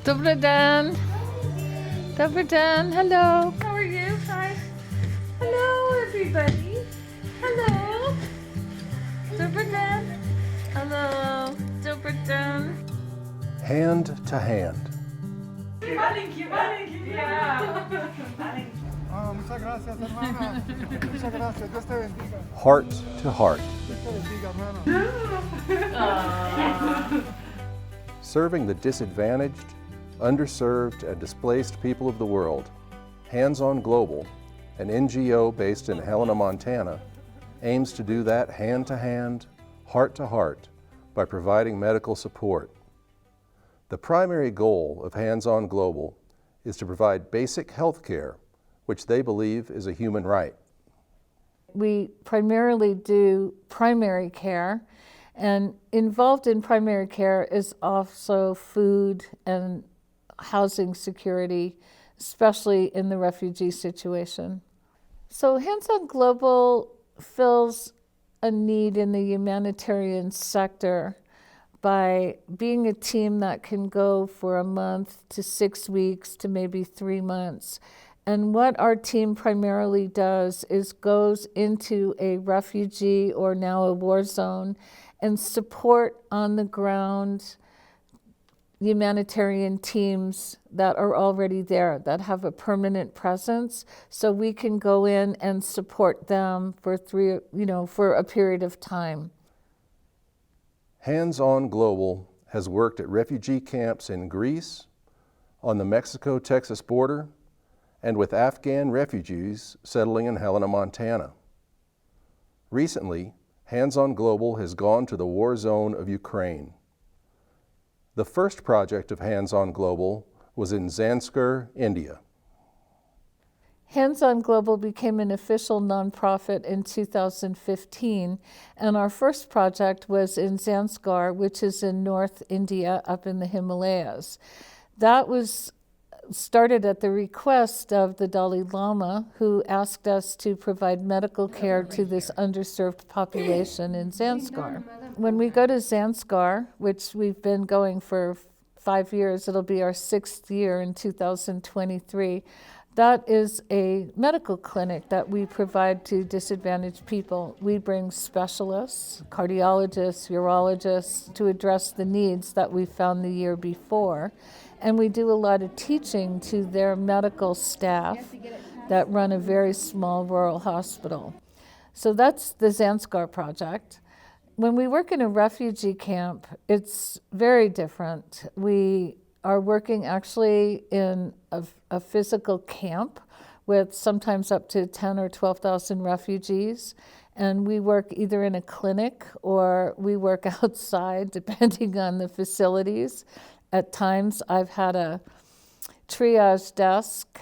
Dobry den. Dobry den. Hello. How are you? Hi. Hello, everybody. Hello. Dobry den. Hello. Dobry den. Hand to hand. Muchas gracias, hermana. Muchas gracias. Dios te bendiga. Heart to heart. Dios te bendiga, hermano. Serving the disadvantaged, underserved, and displaced people of the world, Hands On Global, an NGO based in Helena, Montana, aims to do that hand to hand, heart to heart, by providing medical support. The primary goal of Hands On Global is to provide basic health care, which they believe is a human right. We primarily do primary care, and involved in primary care is also food and housing security, especially in the refugee situation. So Hands On Global fills a need in the humanitarian sector by being a team that can go for a month to 6 weeks to maybe 3 months. And what our team primarily does is goes into a refugee or now a war zone and support on the ground humanitarian teams that are already there, that have a permanent presence, so we can go in and support them for for a period of time. Hands On Global has worked at refugee camps in Greece, on the Mexico-Texas border, and with Afghan refugees settling in Helena, Montana. Recently, Hands On Global has gone to the war zone of Ukraine. The first project of Hands On Global was in Zanskar, India. Hands On Global became an official nonprofit in 2015, and our first project was in Zanskar, which is in North India, up in the Himalayas. That was started at the request of the Dalai Lama, who asked us to provide medical care to this underserved population in Zanskar. When we go to Zanskar, which we've been going for 5 years, it'll be our 6th year in 2023, that is a medical clinic that we provide to disadvantaged people. We bring specialists, cardiologists, urologists to address the needs that we found the year before. And we do a lot of teaching to their medical staff that run a very small rural hospital. So that's the Zanskar project. When we work in a refugee camp, it's very different. We are working actually in a physical camp with sometimes up to 10 or 12,000 refugees. And we work either in a clinic or we work outside, depending on the facilities. At times, I've had a triage desk,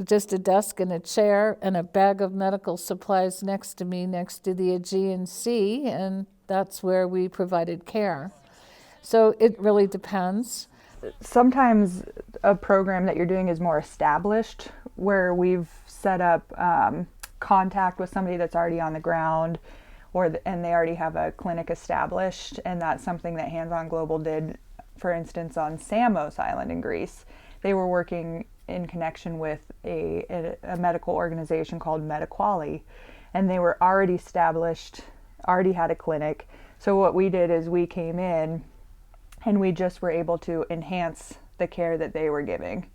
just a desk and a chair and a bag of medical supplies next to me, next to the Aegean Sea, and that's where we provided care. So it really depends. Sometimes a program that you're doing is more established, where we've set up contact with somebody that's already on the ground, and they already have a clinic established, and that's something that Hands On Global did. For instance, on Samos Island in Greece, they were working in connection with a medical organization called Mediquali, and they were already established, already had a clinic. So what we did is we came in and we just were able to enhance the care that they were giving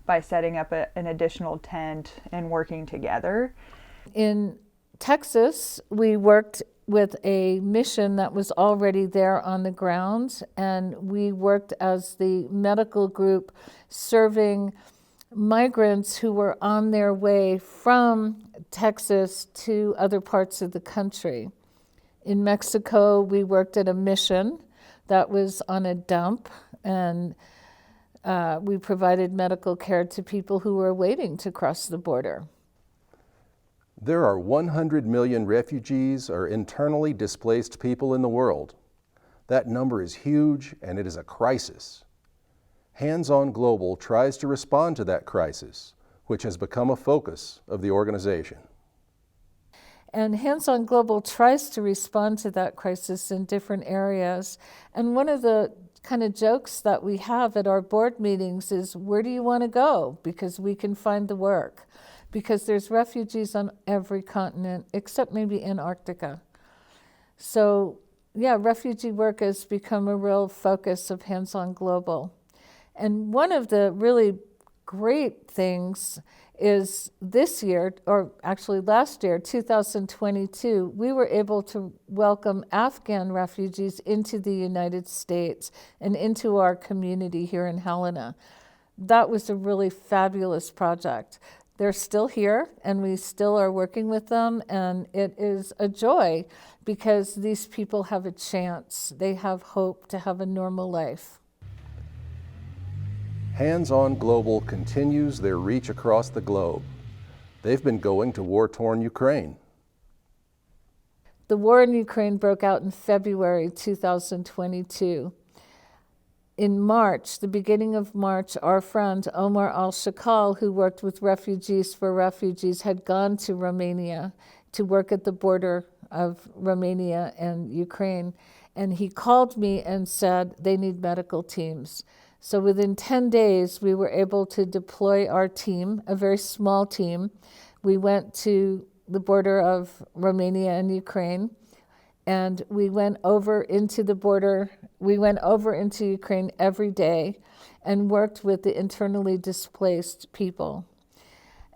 by setting up an additional tent and working together. In Texas, we worked with a mission that was already there on the ground, and we worked as the medical group serving migrants who were on their way from Texas to other parts of the country. In Mexico, we worked at a mission that was on a dump, and we provided medical care to people who were waiting to cross the border. There are 100 million refugees or internally displaced people in the world. That number is huge, and it is a crisis. Hands On Global tries to respond to that crisis, which has become a focus of the organization. And Hands On Global tries to respond to that crisis in different areas. And one of the kind of jokes that we have at our board meetings is, where do you want to go? Because we can find the work. Because there's refugees on every continent, except maybe Antarctica. So yeah, refugee work has become a real focus of Hands On Global. And one of the really great things is this year, or actually last year, 2022, we were able to welcome Afghan refugees into the United States and into our community here in Helena. That was a really fabulous project. They're still here, and we still are working with them, and it is a joy because these people have a chance. They have hope to have a normal life. Hands On Global continues their reach across the globe. They've been going to war-torn Ukraine. The war in Ukraine broke out in February 2022. In March, the beginning of March, our friend Omar al-Shakal, who worked with Refugees for Refugees, had gone to Romania to work at the border of Romania and Ukraine. And he called me and said they need medical teams. So within 10 days, we were able to deploy our team, a very small team. We went to the border of Romania and Ukraine, and we went over into the border. We went over into Ukraine every day and worked with the internally displaced people.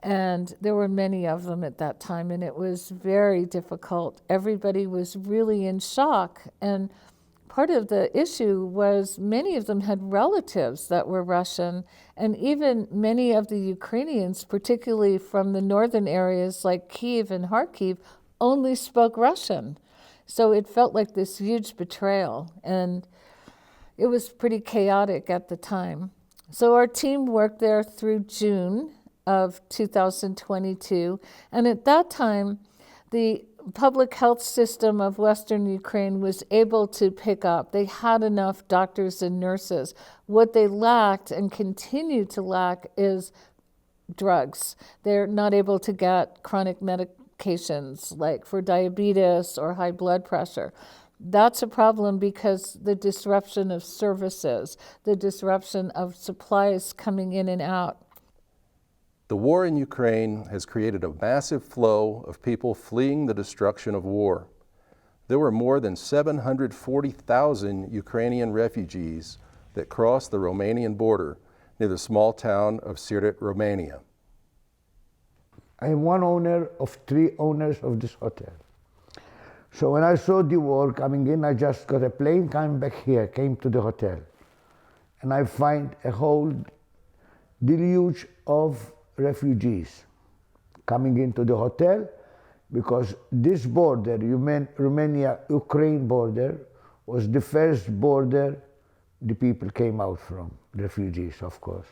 And there were many of them at that time, and it was very difficult. Everybody was really in shock. And part of the issue was many of them had relatives that were Russian, and even many of the Ukrainians, particularly from the northern areas like Kyiv and Kharkiv, only spoke Russian. So it felt like this huge betrayal, and it was pretty chaotic at the time. So our team worked there through June of 2022, and at that time, the public health system of Western Ukraine was able to pick up. They had enough doctors and nurses. What they lacked and continue to lack is drugs. They're not able to get chronic medications like for diabetes or high blood pressure. That's a problem because the disruption of services, the disruption of supplies coming in and out. The war in Ukraine has created a massive flow of people fleeing the destruction of war. There were more than 740,000 Ukrainian refugees that crossed the Romanian border near the small town of Siret, Romania. I am one owner of 3 owners of this hotel. So when I saw the war coming in, I just got a plane, came back here, came to the hotel. And I find a whole deluge of refugees coming into the hotel because this border, Romania-Ukraine border, was the first border the people came out from, refugees, of course.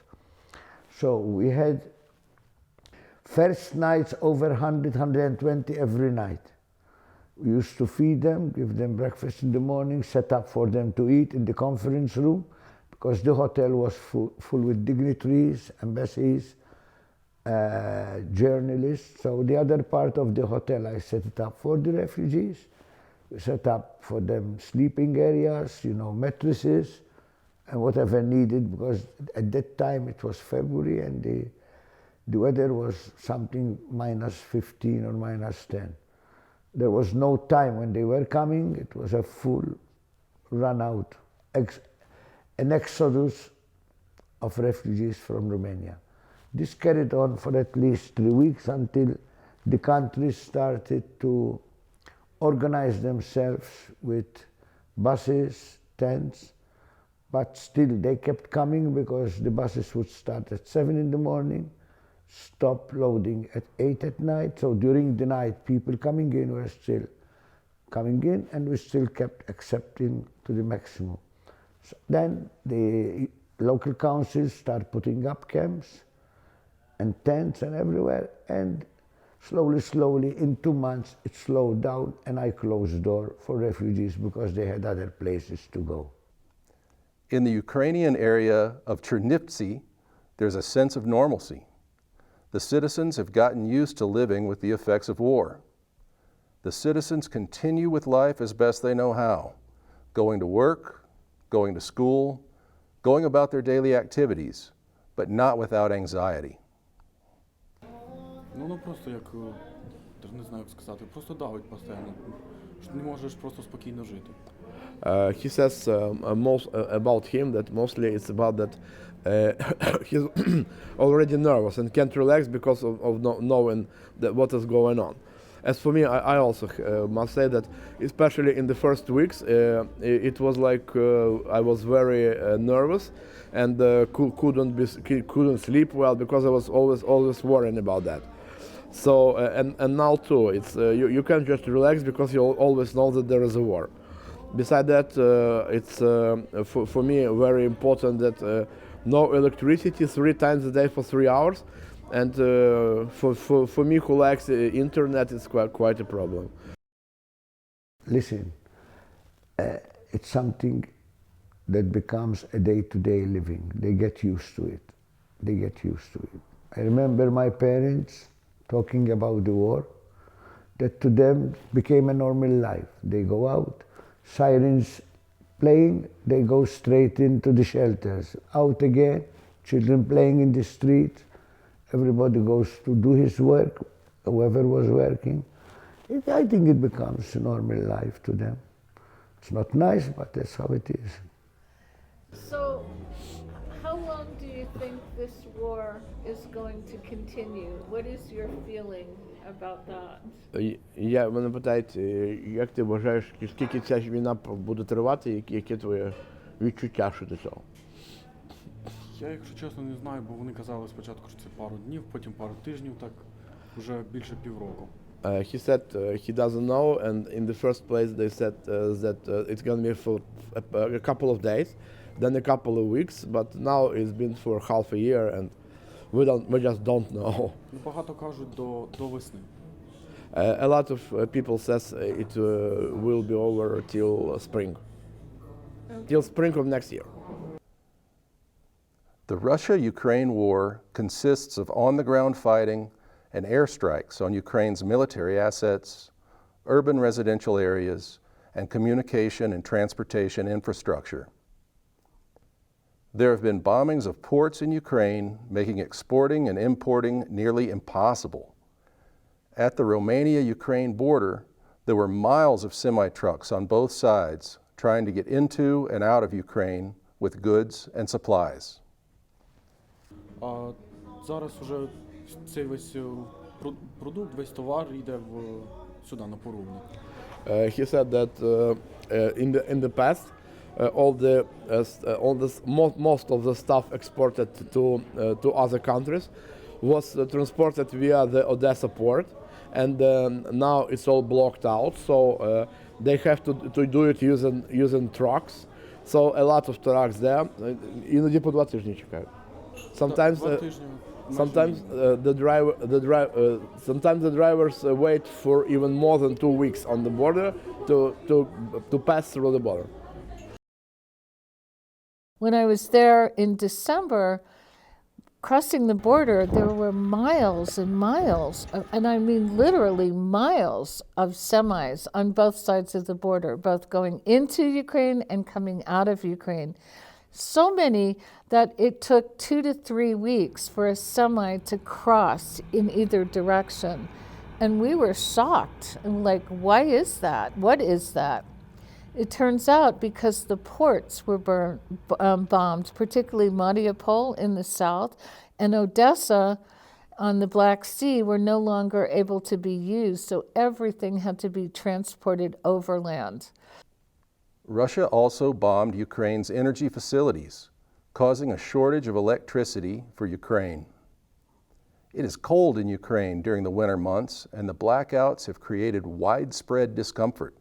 So we had first nights over 100, 120 every night. We used to feed them, give them breakfast in the morning, set up for them to eat in the conference room because the hotel was full with dignitaries, embassies, journalists. So the other part of the hotel, I set it up for the refugees. We set up for them sleeping areas, mattresses, and whatever needed, because at that time it was February and the weather was something minus 15 or minus 10. There was no time when they were coming. It was a full run out, an exodus of refugees from Romania. This carried on for at least 3 weeks until the countries started to organize themselves with buses, tents, but still they kept coming because the buses would start at 7 in the morning, stop loading at 8 at night. So during the night, people coming in were still coming in, and we still kept accepting to the maximum. So then the local councils start putting up camps and tents and everywhere, and slowly, in 2 months, it slowed down, and I closed the door for refugees because they had other places to go. In the Ukrainian area of Chernivtsi, there's a sense of normalcy. The citizens have gotten used to living with the effects of war. The citizens continue with life as best they know how, going to work, going to school, going about their daily activities, but not without anxiety. Ну, воно просто як, даже не знаю, як сказати, просто давить постійно, що не можеш просто спокійно жити. He says about him that mostly it's about that he's already nervous and can't relax because of knowing that what is going on. As for me, I also must say that, especially in the first weeks, it was like I was very nervous and couldn't sleep well because I was always worrying about that. So and now too, it's you can't just relax because you always know that there is a war. Besides that, it's for me very important that no electricity 3 times a day for 3 hours, and for me who likes the internet, it's quite a problem. Listen, it's something that becomes a day-to-day living. They get used to it. They get used to it. I remember my parents talking about the war, that to them became a normal life. They go out, sirens playing, they go straight into the shelters. Out again, children playing in the street, everybody goes to do his work, whoever was working. I think it becomes a normal life to them. It's not nice, but that's how it is. So, how long do you think this war is going to continue? What is your feeling about that? Я мене питають, як ти вважаєш, скільки ця війна буде тривати, які твої відчуття щодо цього? Я, якщо чесно, не знаю, бо вони казали спочатку, що це пару днів, потім пару тижнів, так вже більше півроку. He said he doesn't know, and in the first place they said that it's going to be for a couple of days, then a couple of weeks, but now it's been for half a year, and we just don't know. Багато кажуть до весни. A lot of people says it will be over till spring, till spring of next year. The Russia-Ukraine war consists of on-the-ground fighting and airstrikes on Ukraine's military assets, urban residential areas, and communication and transportation infrastructure. There have been bombings of ports in Ukraine, making exporting and importing nearly impossible. At the Romania-Ukraine border, there were miles of semi-trucks on both sides trying to get into and out of Ukraine with goods and supplies. А зараз уже цей весь продукт, весь товар йде сюди, на Порубне. He said that in the past, most of the stuff exported to other countries was transported via the Odessa port, and now it's all blocked out. So they have to do it using trucks. So a lot of trucks there. Іноді по 2 тижні чекають. Sometimes sometimes the drivers wait for even more than 2 weeks on the border to pass through the border. When I was there in December, crossing the border, there were miles and miles, and I mean literally miles of semis on both sides of the border, both going into Ukraine and coming out of Ukraine. So many that it took 2 to 3 weeks for a semi to cross in either direction. And we were shocked, and like, why is that? What is that? It turns out because the ports were bombed, particularly Mariupol in the south, and Odessa on the Black Sea were no longer able to be used, so everything had to be transported overland. Russia also bombed Ukraine's energy facilities, causing a shortage of electricity for Ukraine. It is cold in Ukraine during the winter months, and the blackouts have created widespread discomfort.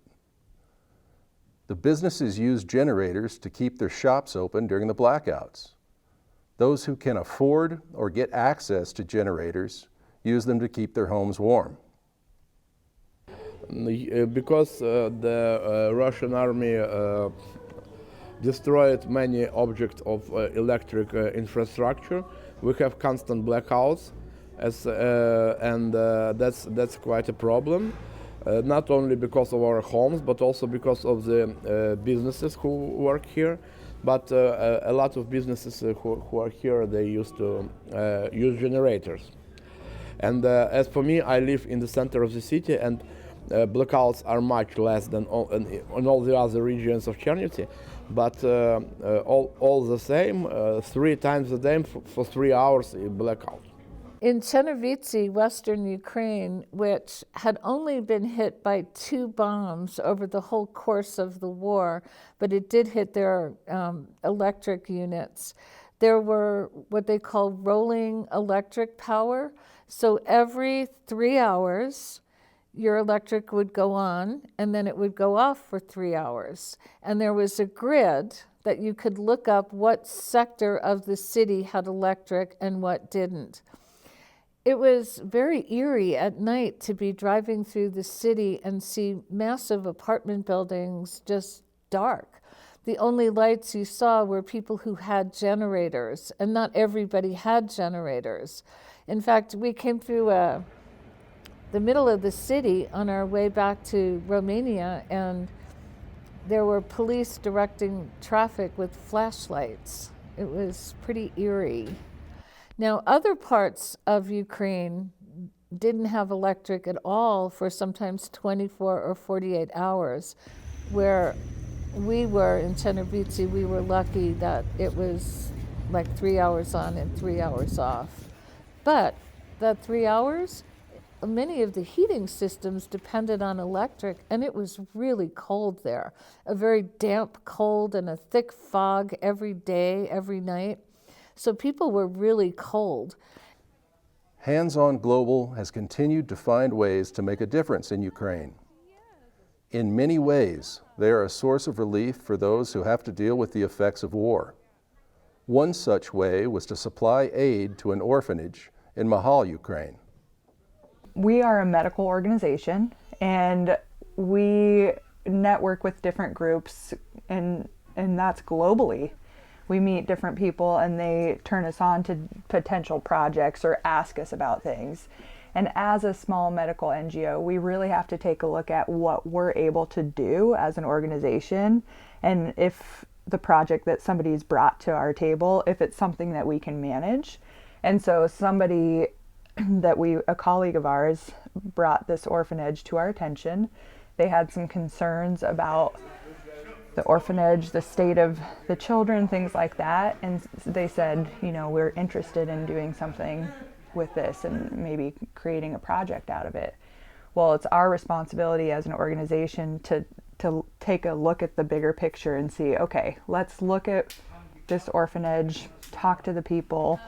The businesses use generators to keep their shops open during the blackouts. Those who can afford or get access to generators use them to keep their homes warm. Because the Russian army destroyed many objects of electric infrastructure, we have constant blackouts, and that's quite a problem. not only because of our homes, but also because of the businesses who work here. But a lot of businesses who are here, they used to use generators. And as for me, I live in the center of the city, and blackouts are much less than in all the other regions of Chernivtsi. But all the same, 3 times a day for 3 hours blackout. In Chernivtsi, western Ukraine, which had only been hit by 2 bombs over the whole course of the war, but it did hit their electric units, there were what they call rolling electric power. So every 3 hours, your electric would go on, and then it would go off for 3 hours. And there was a grid that you could look up what sector of the city had electric and what didn't. It was very eerie at night to be driving through the city and see massive apartment buildings just dark. The only lights you saw were people who had generators, and not everybody had generators. In fact, we came through the middle of the city on our way back to Romania, and there were police directing traffic with flashlights. It was pretty eerie. Now, other parts of Ukraine didn't have electric at all for sometimes 24 or 48 hours. Where we were in Chernivtsi, we were lucky that it was like 3 hours on and 3 hours off. But that 3 hours, many of the heating systems depended on electric, and it was really cold there. A very damp cold and a thick fog every day, every night. So people were really cold. Hands On Global has continued to find ways to make a difference in Ukraine. In many ways, they are a source of relief for those who have to deal with the effects of war. One such way was to supply aid to an orphanage in Mahal, Ukraine. We are a medical organization, and we network with different groups, and that's globally. We meet different people, and they turn us on to potential projects or ask us about things. And as a small medical NGO, we really have to take a look at what we're able to do as an organization, and if the project that somebody's brought to our table, if it's something that we can manage. And so somebody a colleague of ours brought this orphanage to our attention. They had some concerns about the orphanage, the state of the children, things like that. And they said, we're interested in doing something with this and maybe creating a project out of it. Well, it's our responsibility as an organization to take a look at the bigger picture and see, okay, let's look at this orphanage, talk to the people,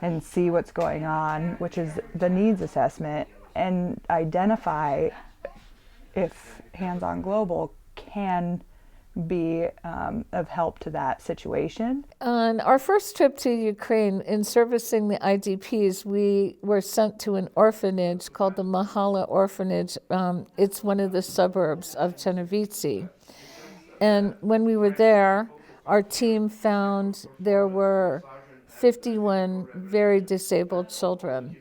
and see what's going on, which is the needs assessment, and identify if Hands On Global can be of help to that situation. On our first trip to Ukraine, in servicing the IDPs, we were sent to an orphanage called the Mahala Orphanage. It's one of the suburbs of Chernivtsi. And when we were there, our team found there were 51 very disabled children.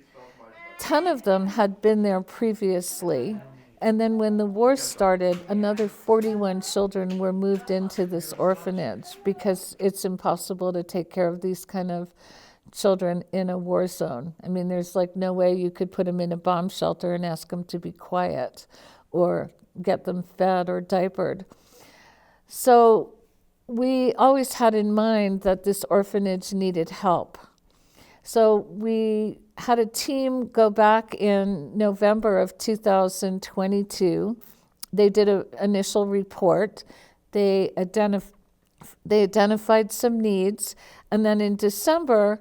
10 of them had been there previously. And then when the war started, another 41 children were moved into this orphanage because it's impossible to take care of these kind of children in a war zone. I mean, there's like no way you could put them in a bomb shelter and ask them to be quiet or get them fed or diapered. So we always had in mind that this orphanage needed help. So we had a team go back in November of 2022. They did an initial report. They identified some needs. And then in December,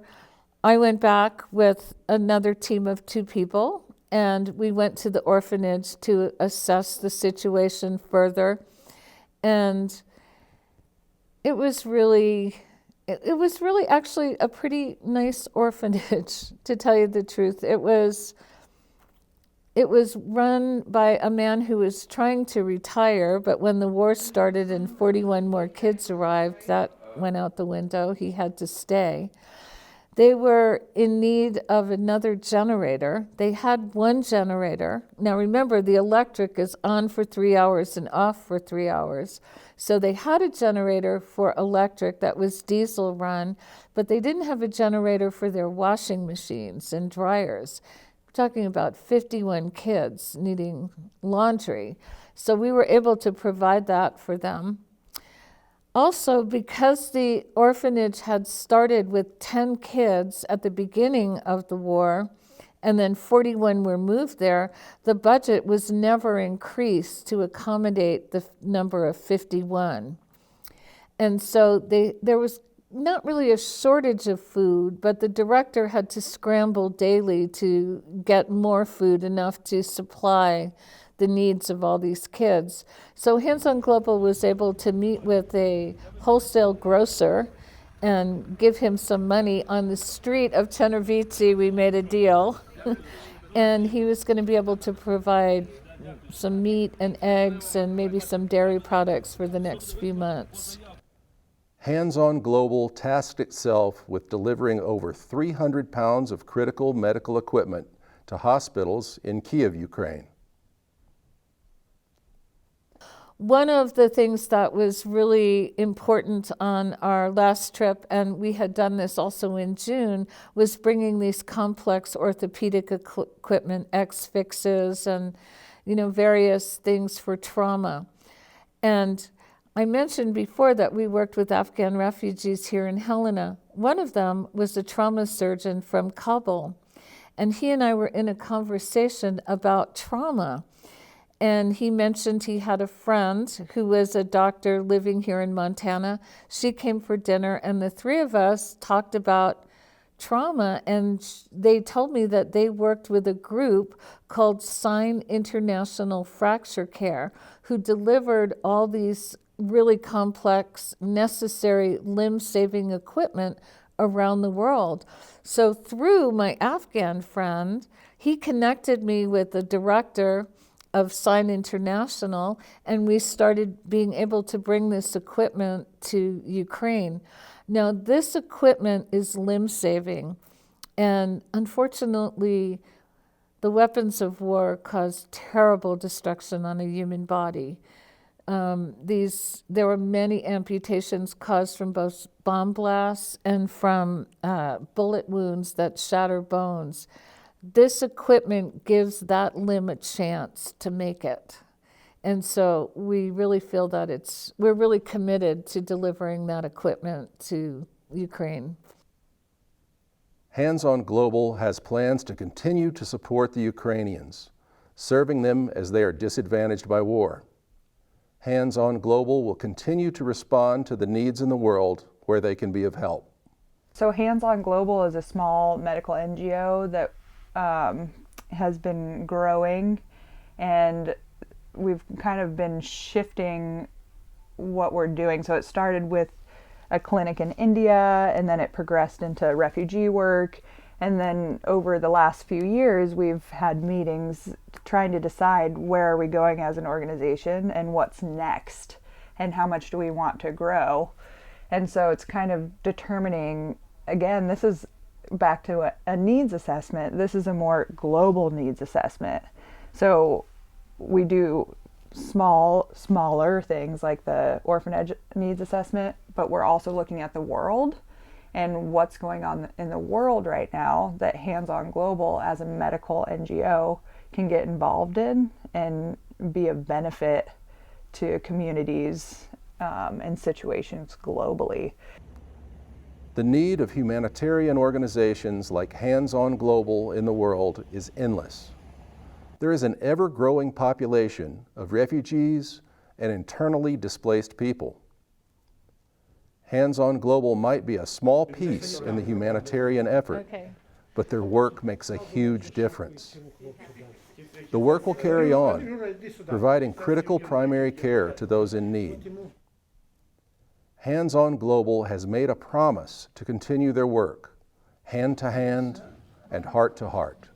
I went back with another team of 2 people, and we went to the orphanage to assess the situation further. And it was really actually a pretty nice orphanage, to tell you the truth. It was run by a man who was trying to retire, but when the war started and 41 more kids arrived, that went out the window. He had to stay. They were in need of another generator. They had one generator. Now remember, the electric is on for 3 hours and off for 3 hours. So they had a generator for electric that was diesel run, but they didn't have a generator for their washing machines and dryers. We're talking about 51 kids needing laundry. So we were able to provide that for them. Also, because the orphanage had started with 10 kids at the beginning of the war, and then 41 were moved there, the budget was never increased to accommodate the number of 51. And so there was not really a shortage of food, but the director had to scramble daily to get more food, enough to supply the needs of all these kids. So Hands on Global was able to meet with a wholesale grocer and give him some money. On the street of Černovice, we made a deal. And he was going to be able to provide some meat and eggs and maybe some dairy products for the next few months. Hands on Global tasked itself with delivering over 300 pounds of critical medical equipment to hospitals in Kyiv, Ukraine. One of the things that was really important on our last trip, and we had done this also in June, was bringing these complex orthopedic equipment, X-fixes, and various things for trauma. And I mentioned before that we worked with Afghan refugees here in Helena. One of them was a trauma surgeon from Kabul, and he and I were in a conversation about trauma. And he mentioned he had a friend who was a doctor living here in Montana. She came for dinner, and the three of us talked about trauma, and they told me that they worked with a group called Sign International Fracture Care, who delivered all these really complex, necessary limb-saving equipment around the world. So through my Afghan friend, he connected me with the director of Sign International, and we started being able to bring this equipment to Ukraine. Now, this equipment is limb-saving, and unfortunately, the weapons of war cause terrible destruction on a human body. There were many amputations caused from both bomb blasts and from bullet wounds that shatter bones. This equipment gives that limb a chance to make it. And so we really feel that we're really committed to delivering that equipment to Ukraine. Hands on Global has plans to continue to support the Ukrainians, serving them as they are disadvantaged by war. Hands on Global will continue to respond to the needs in the world where they can be of help. So Hands on Global is a small medical NGO that has been growing, and we've kind of been shifting what we're doing. So it started with a clinic in India, and then it progressed into refugee work, and then over the last few years we've had meetings trying to decide where are we going as an organization and what's next and how much do we want to grow. And so it's kind of determining, again, this is back to a needs assessment. This is a more global needs assessment. So we do smaller things like the orphanage needs assessment, but we're also looking at the world and what's going on in the world right now that Hands on Global as a medical NGO can get involved in and be of benefit to communities and situations globally. The need of humanitarian organizations like Hands on Global in the world is endless. There is an ever-growing population of refugees and internally displaced people. Hands on Global might be a small piece in the humanitarian effort, but their work makes a huge difference. The work will carry on, providing critical primary care to those in need. Hands on Global has made a promise to continue their work, hand to hand and heart to heart.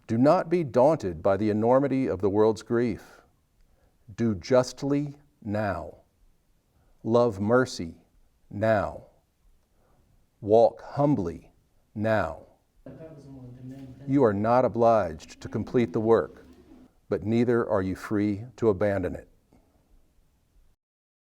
Do not be daunted by the enormity of the world's grief. Do justly now. Love mercy, now. Walk humbly now. You are not obliged to complete the work, but neither are you free to abandon it.